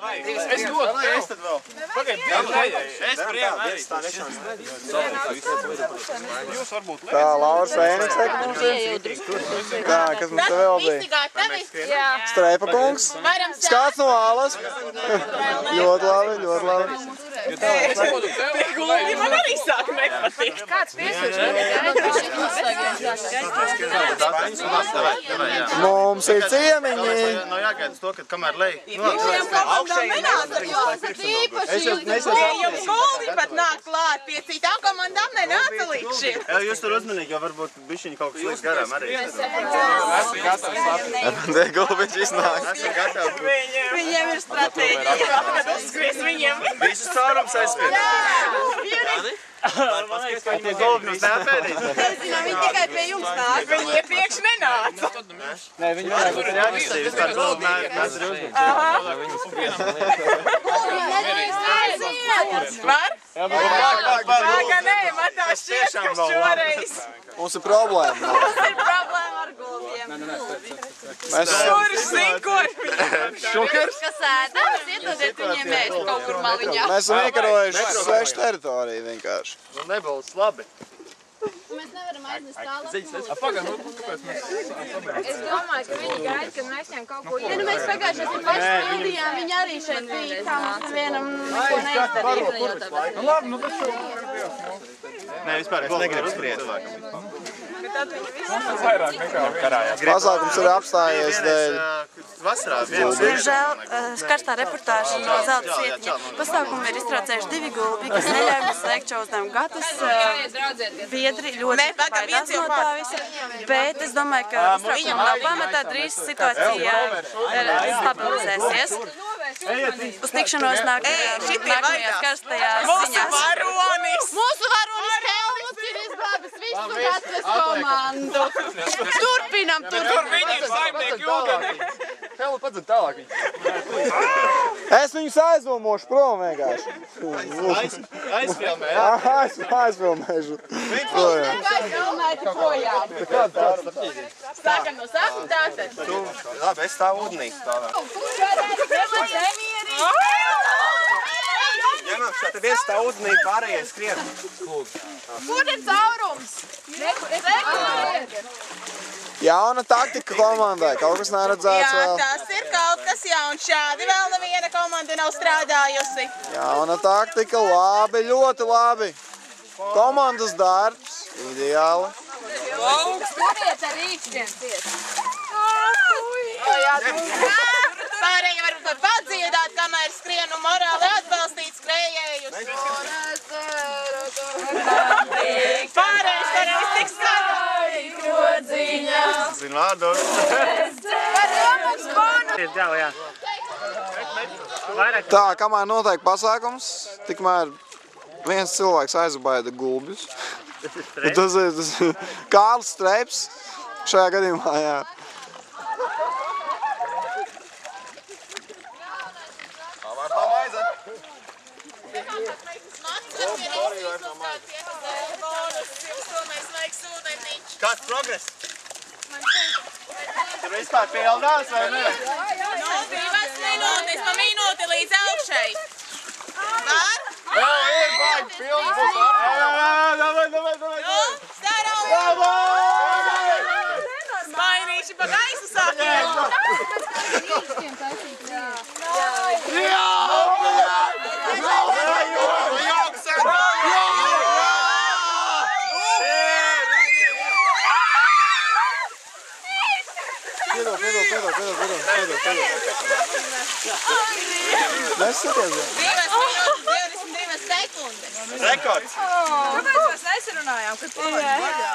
Es dodu tev. Es tad vēl. Pagaid, divi nedēļ. Es priemu arī. Jūs varbūt Tā, Lauras Vēniks teikt mums ir. Tā, kas mums te vēl bija? Streipa kungs. Skāds no ālas. Ļoti labi, ļoti labi. Gulbi man arī sāk nepatikt. Kāds piesūdz? Mums ir ciemiņi. Nav jāgaida to, kad kamēr lej. Viņiem komandām nenāca, jo esat īpaši. Jums gulbi pat nāk klāt, pie citām komandām nenāca līdz šim. Jūs tur uzmanīgi, jo varbūt bišķiņi kaut kas līdz garām arī. Te gulbiņš iznāk. Esam gatavi. Viņiem ir stratēģija. Kad uzskries viņiem. Visus caurums aizspied. Tie gulbi mums neapēdīs. Viņi tikai pie jums nāk. Viņi iepriekš nenāca. Nē, viņi varētu būt reakcija. Vispār gulbi mēs arī uzmanīgi. Var? Pagā, nē, man tā šķiet, ka šoreiz. Mums ir problēma. Mums ir problēma ar gulbiem. Mēs Kurš zin, kur viņi? Šukers? Kas ēdās, iedodiet viņiem ēst kaut kur maliņā. Mēs esam iekarojuši svešu teritoriju vienkārši. Nu nebūs labi. Mēs nevaram aizmest tālāk. Pagaid, nu, kāpēc mēs... Es domāju, ka viņi gaida, kad mēs viņiem kaut ko iedod. Mēs pagājušajā esam paši pildījām, viņi arī šeit bija, kā mums vienam neko neizdarīja. Nu labi, nu tas jau... Nē, vispār es negribu skriet. Vairāk nekā karājās. Pasākums ir apstājies dēļ. Vasarā Diemžēl karstā reportāža no Zelta Svietiņa pasākumu ir iztraucējuši divi gulbi, kas neļauj mums veikt šo uzdevumu. Gatas biedri ļoti baidās no tā visa, bet es domāju, ka iztraukumu nav pamatā, drīz situācija stabilizēsies. Uz tikšanos nākamajās karstajās ziņās. Mūsu varonis Helmuts ir izglābis visu Gatas komandu. Turpinam. Tur viņi ir saimnieki Jūgani. Helu padzad tālāk viņi. Es viņus aizdomošu prom vienkārši. aizfilmē, jā? Aizfilmēšu. Sākam no sākuma tātad. Labi, es stāvu ūdenī. Ņemam šā, te viens stāv ūdenī, pārējais skrien. Kur ir caurums? Jauna taktika komandai, kaut kas neredzēts Jā, vēl. tas ir kaut kas jauns. Šādi vēl neviena komanda nav strādājusi. Jauna taktika, labi, ļoti labi. Komandas darbs, ideāli. Turiet ar rīkšķiem ciet. Pārējie varbūt padziedāt, kamēr skrienu morāli atbalstīt skrējējus. Pārējais var iztiks skaļi. Zinu vārdos. Tā, kamēr notiek pasākums, tikmēr viens cilvēks aizbaida gulbjus. Tas ir Kārlis Streips šajā gadījumā, jā. Kāds progress? Tur vispār pieldās vai ne? Nu, 2 minūtes pa minūti līdz augšai. Var? Jā, ir baigi, pilns būs apkārt. Davai. Nu, starau! Mainīši pa gaisu sākiem. Nesaties, jā. 22 sekundes. Rekords. Kāpēc mēs nesarunājām, kad palaidām vaļā?